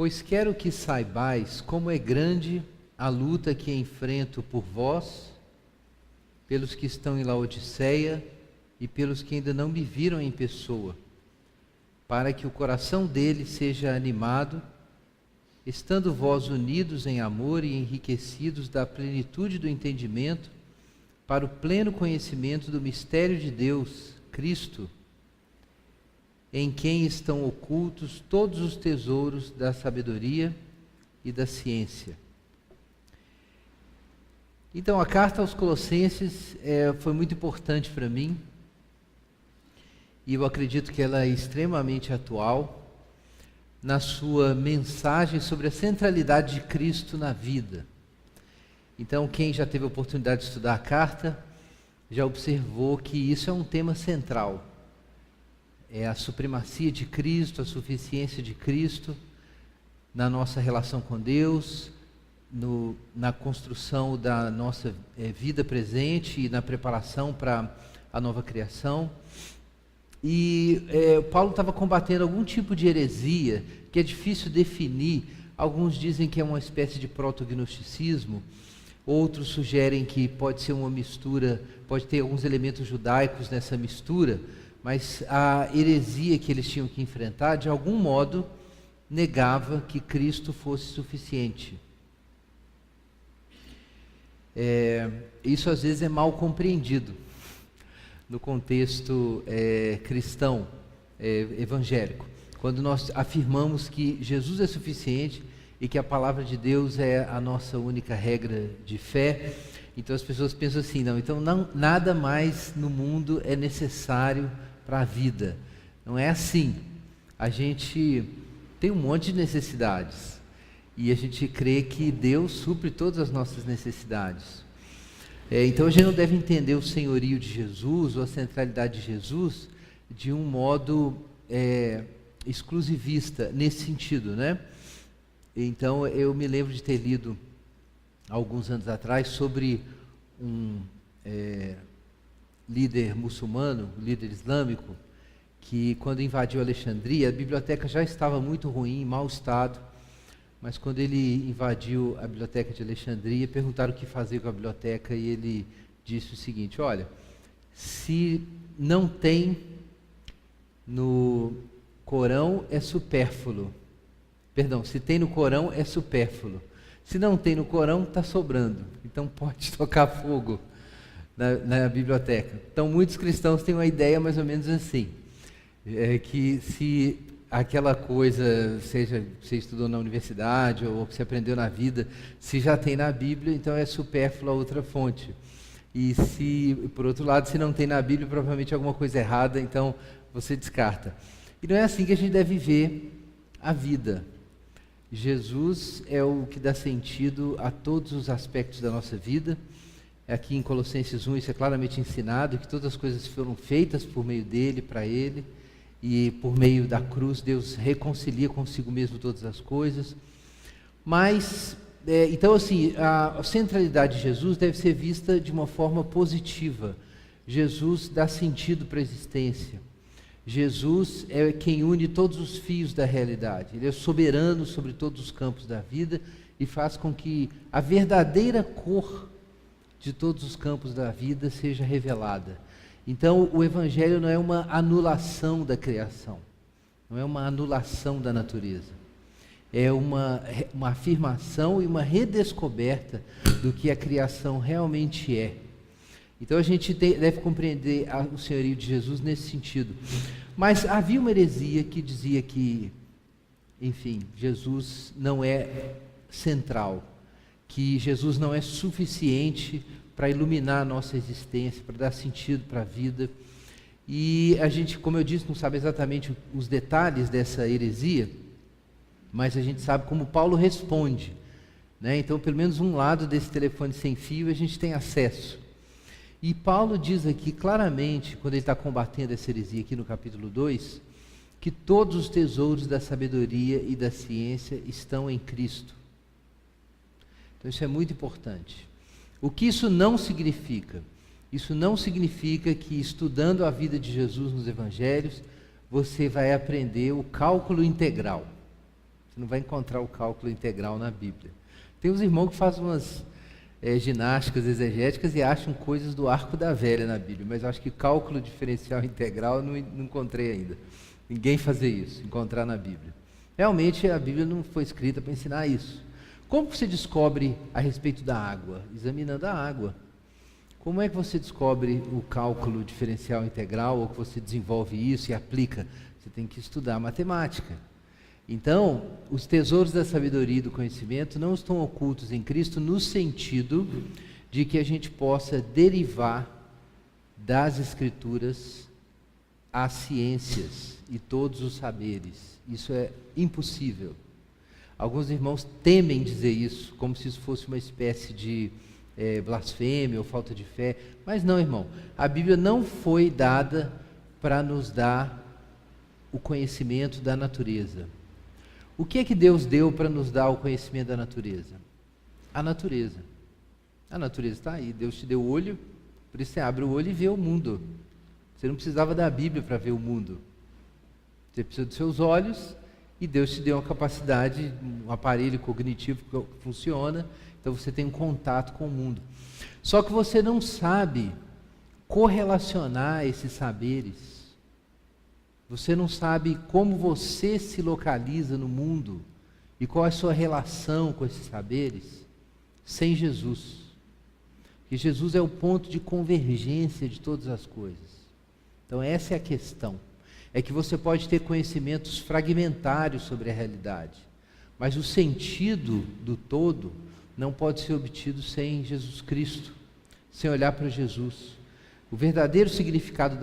Pois quero que saibais como é grande a luta que enfrento por vós, pelos que estão em Laodiceia e pelos que ainda não me viram em pessoa, para que o coração deles seja animado, estando vós unidos em amor e enriquecidos da plenitude do entendimento, para o pleno conhecimento do mistério de Deus, Cristo, em quem estão ocultos todos os tesouros da sabedoria e da ciência. Então, a carta aos Colossenses foi muito importante para mim, e eu acredito que ela é extremamente atual na sua mensagem sobre a centralidade de Cristo na vida. Então, quem já teve a oportunidade de estudar a carta, já observou que isso é um tema central. É a supremacia de Cristo, a suficiência de Cristo na nossa relação com Deus, na construção da nossa vida presente e na preparação para a nova criação. E Paulo estava combatendo algum tipo de heresia que é difícil definir. Alguns dizem que é uma espécie de proto-gnosticismo, outros sugerem que pode ser uma mistura, pode ter alguns elementos judaicos nessa mistura, mas a heresia que eles tinham que enfrentar, de algum modo, negava que Cristo fosse suficiente. Isso às vezes é mal compreendido no contexto cristão, evangélico, quando nós afirmamos que Jesus é suficiente e que a palavra de Deus é a nossa única regra de fé. Então as pessoas pensam assim, nada mais no mundo é necessário para a vida. Não é assim. A gente tem um monte de necessidades e a gente crê que Deus supre todas as nossas necessidades. Então a gente não deve entender o senhorio de Jesus ou a centralidade de Jesus de um modo exclusivista nesse sentido, né? Então eu me lembro de ter lido alguns anos atrás sobre um líder muçulmano, líder islâmico, que quando invadiu Alexandria, a biblioteca já estava muito ruim, em mau estado, mas quando ele invadiu a biblioteca de Alexandria, perguntaram o que fazer com a biblioteca e ele disse o seguinte: olha, se não tem no Corão é supérfluo. Perdão, se tem no Corão é supérfluo. Se não tem no Corão, está sobrando. Então pode tocar fogo na biblioteca. Então muitos cristãos têm uma ideia mais ou menos assim, que se aquela coisa, seja que você estudou na universidade ou que você aprendeu na vida, se já tem na Bíblia, então é supérfluo a outra fonte. E se, por outro lado, se não tem na Bíblia, provavelmente alguma coisa errada, então você descarta. E não é assim que a gente deve ver a vida. Jesus é o que dá sentido a todos os aspectos da nossa vida. Aqui em Colossenses 1 isso é claramente ensinado, que todas as coisas foram feitas por meio dele, para ele, e por meio da cruz Deus reconcilia consigo mesmo todas as coisas. Mas, então assim, a centralidade de Jesus deve ser vista de uma forma positiva. Jesus dá sentido para a existência. Jesus é quem une todos os fios da realidade. Ele é soberano sobre todos os campos da vida e faz com que a verdadeira cor de todos os campos da vida seja revelada. Então, o Evangelho não é uma anulação da criação, não é uma anulação da natureza. É uma afirmação e uma redescoberta do que a criação realmente é. Então a gente deve compreender o senhorio de Jesus nesse sentido. Mas havia uma heresia que dizia que, enfim, Jesus não é central, que Jesus não é suficiente para iluminar a nossa existência, para dar sentido para a vida. E a gente, como eu disse, não sabe exatamente os detalhes dessa heresia, mas a gente sabe como Paulo responde, né? Então, pelo menos um lado desse telefone sem fio a gente tem acesso. E Paulo diz aqui claramente, quando ele está combatendo essa heresia aqui no capítulo 2, que todos os tesouros da sabedoria e da ciência estão em Cristo. Então isso é muito importante. O que isso não significa? Isso não significa que estudando a vida de Jesus nos evangelhos, você vai aprender o cálculo integral. Você não vai encontrar o cálculo integral na Bíblia. Tem uns irmãos que fazem umas ginásticas exegéticas e acham coisas do arco da velha na Bíblia, mas eu acho que cálculo diferencial integral eu não encontrei ainda. Ninguém fazer isso, encontrar na Bíblia. Realmente a Bíblia não foi escrita para ensinar isso. Como você descobre a respeito da água? Examinando a água. Como é que você descobre o cálculo diferencial integral, ou que você desenvolve isso e aplica? Você tem que estudar matemática. Então, os tesouros da sabedoria e do conhecimento não estão ocultos em Cristo no sentido de que a gente possa derivar das Escrituras as ciências e todos os saberes. Isso é impossível. Alguns irmãos temem dizer isso, como se isso fosse uma espécie de blasfêmia ou falta de fé. Mas não, irmão. A Bíblia não foi dada para nos dar o conhecimento da natureza. O que é que Deus deu para nos dar o conhecimento da natureza? A natureza. A natureza está aí. Deus te deu o olho, por isso você abre o olho e vê o mundo. Você não precisava da Bíblia para ver o mundo. Você precisa dos seus olhos e Deus te deu uma capacidade, um aparelho cognitivo que funciona, então você tem um contato com o mundo. Só que você não sabe correlacionar esses saberes. Você não sabe como você se localiza no mundo e qual é a sua relação com esses saberes sem Jesus. Porque Jesus é o ponto de convergência de todas as coisas. Então essa é a questão. É que você pode ter conhecimentos fragmentários sobre a realidade, mas o sentido do todo não pode ser obtido sem Jesus Cristo, sem olhar para Jesus. O verdadeiro significado da